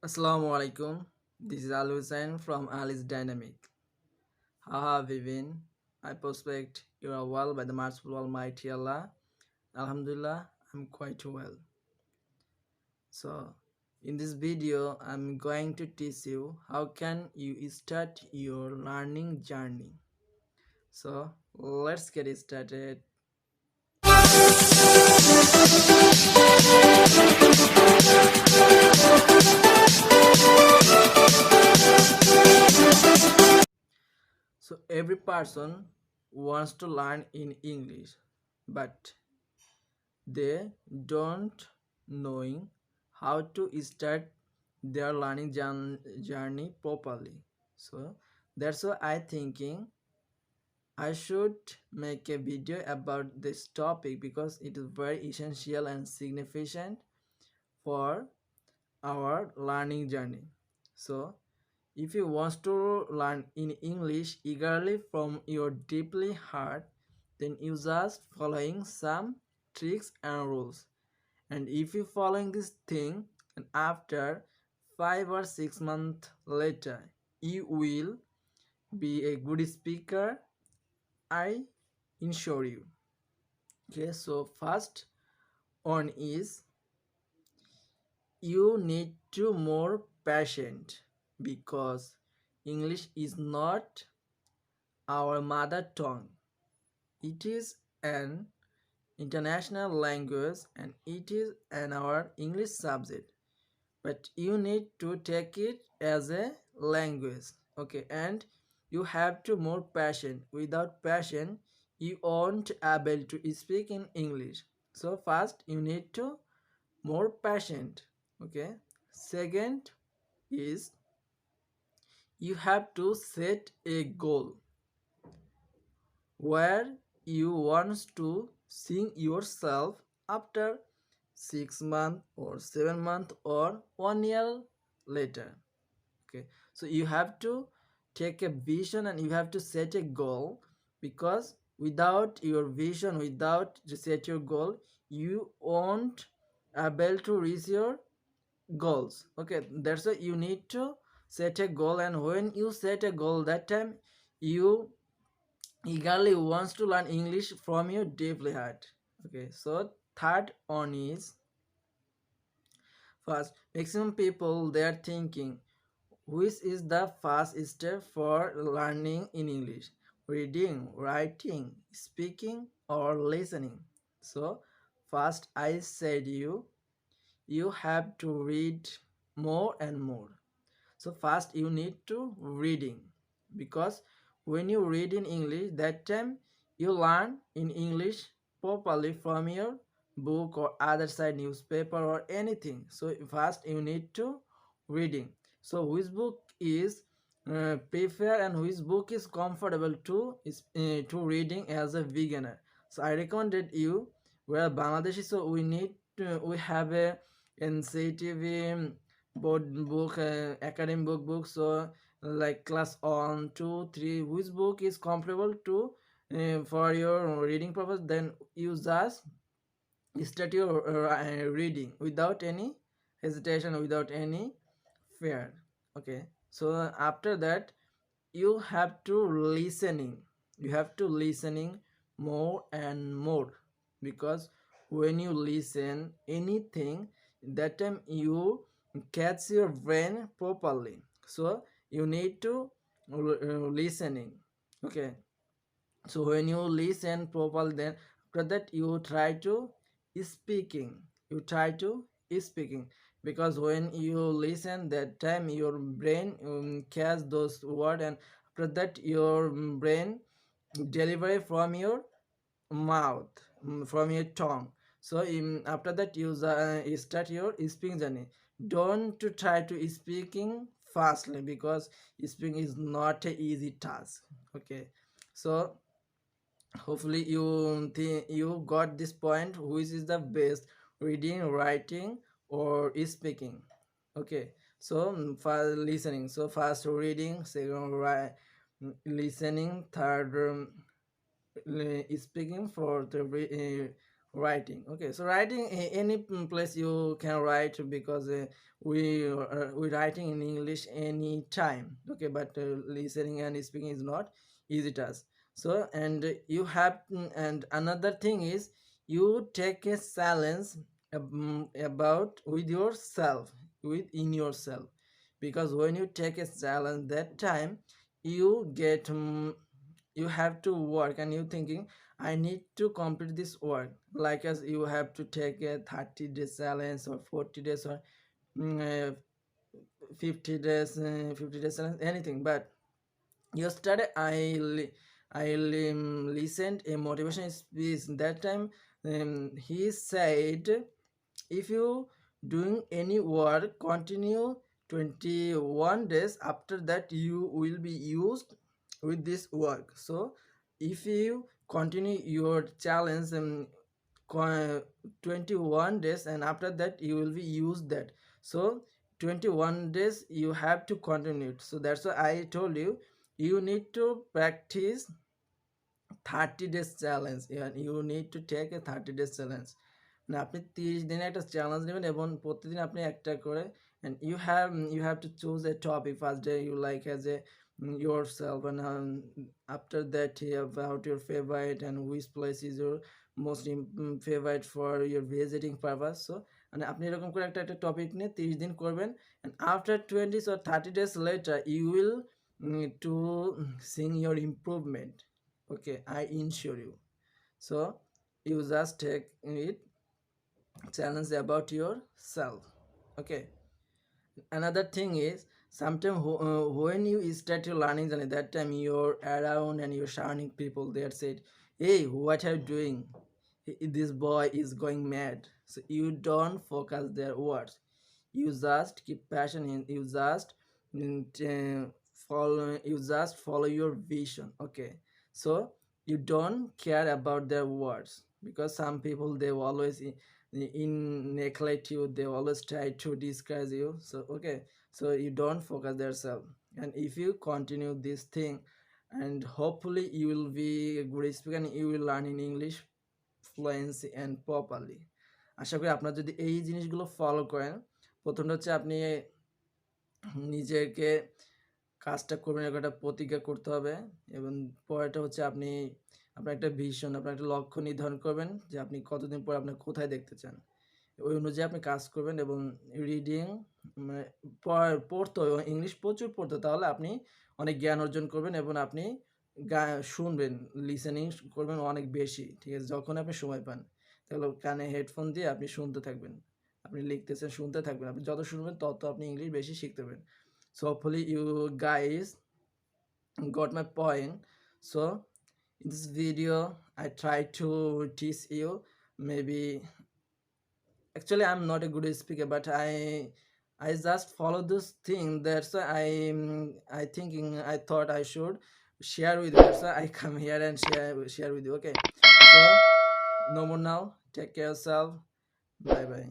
Assalamu alaikum. This is Al Hussain from Alice Dynamic. How have you been? I prospect you are well by the merciful Almighty Allah. Alhamdulillah, I'm quite well. So, in this video, I'm going to teach you how can you start your learning journey. So, let's get started. So, every person wants to learn in English, but they don't knowing how to start their learning journey properly. So that's why I thinking I should make a video about this topic because it is very essential and significant for our learning journey. So if you want to learn in English eagerly from your deeply heart, then you just following some tricks and rules. And if you following this thing, and after 5 or 6 months later you will be a good speaker, I assure you. Okay, so first one is you need to more patient because English is not our mother tongue. It is an international language and it is an our English subject, but you need to take it as a language. Okay, and you have to more passion. Without passion you won't able to speak in English. So first you need to more patient. Okay, second is you have to set a goal where you want to see yourself after 6 months or 7 months or 1 year later. Okay, so you have to take a vision and you have to set a goal, because without your vision, without to set your goal, you won't able to reach your goals. Okay, that's why you need to set a goal, and when you set a goal, that time you eagerly wants to learn English from your deeply heart. Okay, so third one is first, maximum people they are thinking which is the first step for learning in English: reading, writing, speaking, or listening. So first I said you have to read more and more. So first you need to reading, because when you read in English, that time you learn in English properly from your book or other side newspaper or anything. So first you need to reading. So which book is prefer and which book is comfortable to reading as a beginner. So I recommended you, where Bangladeshi, so we have a NCTV book, academic book. So like class on 2 3, which book is comfortable to for your reading purpose, then you just start your reading without any hesitation, without any fear. Okay, so after that you have to listening, you have to listening more and more, because when you listen anything, that time you catch your brain properly. So you need to listening. Okay, so when you listen properly, then after that you try to speaking, you try to speaking, because when you listen, that time your brain catch those words, and after that your brain deliver from your mouth, from your tongue. So after that you start your speaking journey. Don't to try to speaking fastly, because speaking is not a easy task. Okay, so hopefully you got this point, which is the best: reading, writing, or speaking. Okay, so first listening, so first reading, second listening, third speaking, for the writing. Okay, so writing any place you can write, because we writing in English any time. Okay, but listening and speaking is not easy task. So, and you have and another thing is, you take a silence about with yourself, within yourself, because when you take a challenge, that time you get you have to work, and you thinking, I need to complete this work, like as you have to take a 30 days challenge, or 40 days, or mm, uh, 50 days, 50 days challenge, anything. But yesterday I listened a motivation speech. That time he said, if you doing any work, continue 21 days, after that you will be used with this work. So if you continue your challenge 21 days, and after that you will be used that. So 21 days you have to continue it. So that's why I told you, you need to practice 30 days challenge, you need to take a 30 days challenge. মানে আপনি 30 দিনে একটা challenge নেবেন, এবং প্রতিদিন আপনি একটা করে, and you have to choose a topic. First day you like as a yourself, and after that about your favorite, and which place is your most favorite for your visiting purpose. So মানে আপনি এরকম করে একটা একটা topic নিয়ে 30 দিন করবেন, and after 20 or 30 days later you will to seeing your improvement. Okay, I ensure you. So you just take it challenge about yourself. Okay, another thing is, sometimes when you start your learning journey, that time you're around and you're surrounding people, they said, hey, what are you doing? This boy is going mad. So you don't focus their words, you just keep passion in, you just follow your vision. Okay, so you don't care about their words, because some people, they always in neglect you, they always try to discourage you. So okay, so you don't focus their self, and if you continue this thing, and hopefully you will be a good speaker, and you will learn in English fluency and properly. আশা করি আপনারা যদি এই জিনিসগুলো follow করেন, প্রথমটা হচ্ছে আপনি নিজেকে কাজটা করবেন, এরকম একটা প্রতিজ্ঞা করতে হবে। এবং পরেরটা হচ্ছে, আপনি আপনার একটা ভিশন, আপনার একটা লক্ষ্য নির্ধারণ করবেন, যে আপনি কতদিন পর আপনার কোথায় দেখতে চান, ওই অনুযায়ী আপনি কাজ করবেন। এবং রিডিং, মানে পড়তে হবে, ইংলিশ প্রচুর পড়তে, তাহলে আপনি অনেক জ্ঞান অর্জন করবেন, এবং আপনি শুনবেন, লিসেনিং করবেন অনেক বেশি। ঠিক আছে, যখন আপনি সময় পান, তাহলে কানে হেডফোন দিয়ে আপনি শুনতে থাকবেন, আপনি লিখতেছেন, শুনতে থাকবেন, আপনি যত শুনবেন তত আপনি ইংলিশ বেশি শিখতে পারবেন। So hopefully you guys got my point. So in this video I try to teach you, maybe actually I'm not a good speaker, but I just follow this thing. That's why I thinking, I thought I should share with you. That's why I come here and share with you. Okay, so no more now, take care of yourself, bye bye.